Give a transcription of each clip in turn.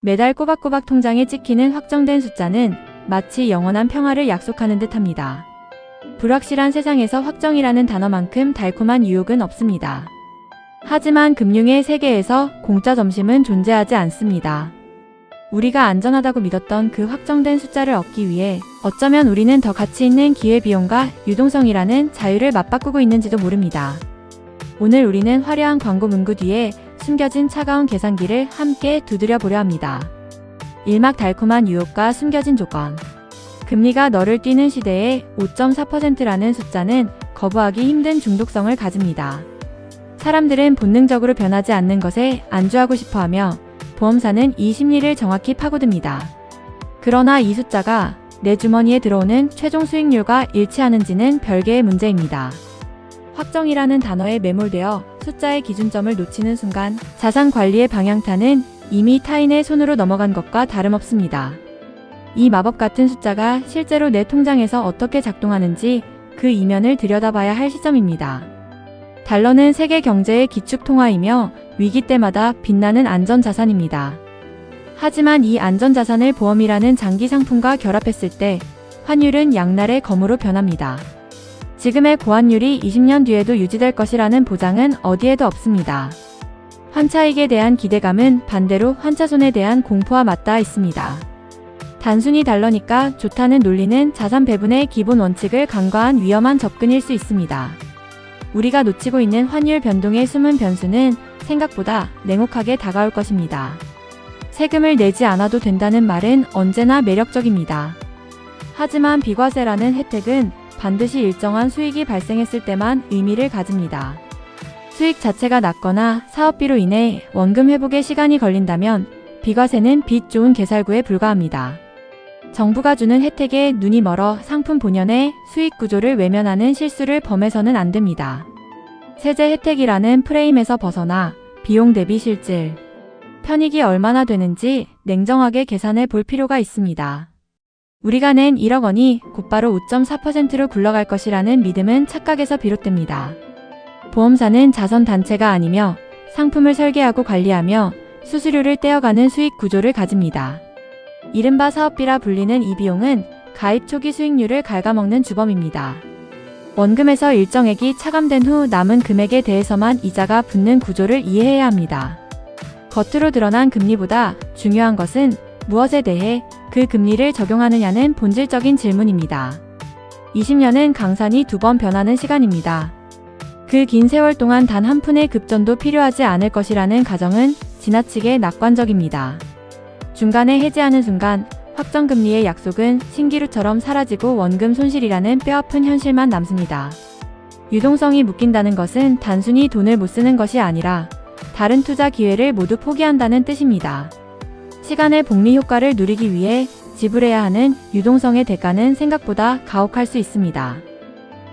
매달 꼬박꼬박 통장에 찍히는 확정된 숫자는 마치 영원한 평화를 약속하는 듯합니다. 불확실한 세상에서 확정이라는 단어만큼 달콤한 유혹은 없습니다. 하지만 금융의 세계에서 공짜 점심은 존재하지 않습니다. 우리가 안전하다고 믿었던 그 확정된 숫자를 얻기 위해 어쩌면 우리는 더 가치 있는 기회비용과 유동성이라는 자유를 맞바꾸고 있는지도 모릅니다. 오늘 우리는 화려한 광고 문구 뒤에 숨겨진 차가운 계산기를 함께 두드려 보려 합니다. 일막달콤한 유혹과 숨겨진 조건. 금리가 너를 뛰는 시대에 5.4%라는 숫자는 거부하기 힘든 중독성을 가집니다. 사람들은 본능적으로 변하지 않는 것에 안주하고 싶어하며 보험사는 이 심리를 정확히 파고듭니다. 그러나 이 숫자가 내 주머니에 들어오는 최종 수익률과 일치하는지는 별개의 문제입니다. 확정이라는 단어에 매몰되어 숫자의 기준점을 놓치는 순간 자산 관리의 방향타는 이미 타인의 손으로 넘어간 것과 다름없습니다. 이 마법 같은 숫자가 실제로 내 통장에서 어떻게 작동하는지 그 이면을 들여다봐야 할 시점입니다. 달러는 세계 경제의 기축 통화이며 위기 때마다 빛나는 안전자산입니다. 하지만 이 안전자산을 보험이라는 장기 상품과 결합했을 때 환율은 양날의 검으로 변합니다. 지금의 고환율이 20년 뒤에도 유지될 것이라는 보장은 어디에도 없습니다. 환차익에 대한 기대감은 반대로 환차손에 대한 공포와 맞닿아 있습니다. 단순히 달러니까 좋다는 논리는 자산 배분의 기본 원칙을 간과한 위험한 접근일 수 있습니다. 우리가 놓치고 있는 환율 변동의 숨은 변수는 생각보다 냉혹하게 다가올 것입니다. 세금을 내지 않아도 된다는 말은 언제나 매력적입니다. 하지만 비과세라는 혜택은 반드시 일정한 수익이 발생했을 때만 의미를 가집니다. 수익 자체가 낮거나 사업비로 인해 원금 회복에 시간이 걸린다면 비과세는 빚 좋은 개살구에 불과합니다. 정부가 주는 혜택에 눈이 멀어 상품 본연의 수익 구조를 외면하는 실수를 범해서는 안 됩니다. 세제 혜택이라는 프레임에서 벗어나 비용 대비 실질, 편익이 얼마나 되는지 냉정하게 계산해 볼 필요가 있습니다. 우리가 낸 1억 원이 곧바로 5.4%로 굴러갈 것이라는 믿음은 착각에서 비롯됩니다. 보험사는 자선단체가 아니며 상품을 설계하고 관리하며 수수료를 떼어가는 수익 구조를 가집니다. 이른바 사업비라 불리는 이 비용은 가입 초기 수익률을 갉아먹는 주범입니다. 원금에서 일정액이 차감된 후 남은 금액에 대해서만 이자가 붙는 구조를 이해해야 합니다. 겉으로 드러난 금리보다 중요한 것은 무엇에 대해 그 금리를 적용하느냐는 본질적인 질문입니다. 20년은 강산이 2번 변하는 시간입니다. 그 긴 세월 동안 단 한 푼의 급전도 필요하지 않을 것이라는 가정은 지나치게 낙관적입니다. 중간에 해지하는 순간 확정금리의 약속은 신기루처럼 사라지고 원금 손실이라는 뼈아픈 현실만 남습니다. 유동성이 묶인다는 것은 단순히 돈을 못 쓰는 것이 아니라 다른 투자 기회를 모두 포기한다는 뜻입니다. 시간의 복리 효과를 누리기 위해 지불해야 하는 유동성의 대가는 생각보다 가혹할 수 있습니다.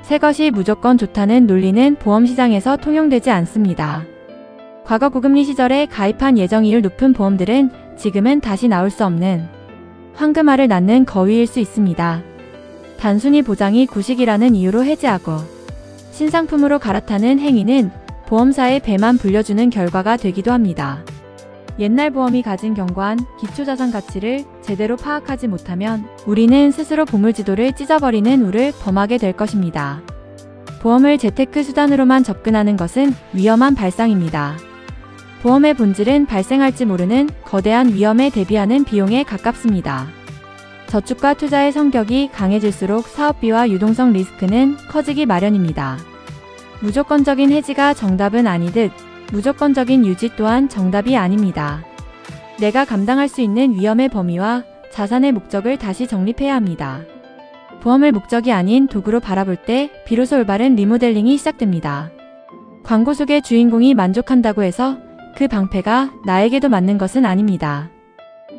새 것이 무조건 좋다는 논리는 보험시장에서 통용되지 않습니다. 과거 고금리 시절에 가입한 예정이율 높은 보험들은 지금은 다시 나올 수 없는 황금알을 낳는 거위일 수 있습니다. 단순히 보장이 구식이라는 이유로 해지하고 신상품으로 갈아타는 행위는 보험사의 배만 불려주는 결과가 되기도 합니다. 옛날 보험이 가진 견고한 기초자산 가치를 제대로 파악하지 못하면 우리는 스스로 보물지도를 찢어버리는 우를 범하게 될 것입니다. 보험을 재테크 수단으로만 접근하는 것은 위험한 발상입니다. 보험의 본질은 발생할지 모르는 거대한 위험에 대비하는 비용에 가깝습니다. 저축과 투자의 성격이 강해질수록 사업비와 유동성 리스크는 커지기 마련입니다. 무조건적인 해지가 정답은 아니듯 무조건적인 유지 또한 정답이 아닙니다. 내가 감당할 수 있는 위험의 범위와 자산의 목적을 다시 정립해야 합니다. 보험을 목적이 아닌 도구로 바라볼 때 비로소 올바른 리모델링이 시작됩니다. 광고 속의 주인공이 만족한다고 해서 그 방패가 나에게도 맞는 것은 아닙니다.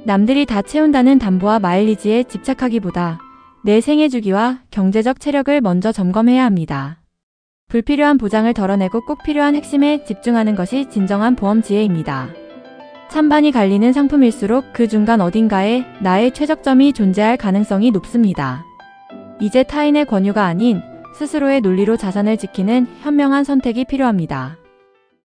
남들이 다 채운다는 담보와 마일리지에 집착하기보다 내 생애 주기와 경제적 체력을 먼저 점검해야 합니다. 불필요한 보장을 덜어내고 꼭 필요한 핵심에 집중하는 것이 진정한 보험 지혜입니다. 찬반이 갈리는 상품일수록 그 중간 어딘가에 나의 최적점이 존재할 가능성이 높습니다. 이제 타인의 권유가 아닌 스스로의 논리로 자산을 지키는 현명한 선택이 필요합니다.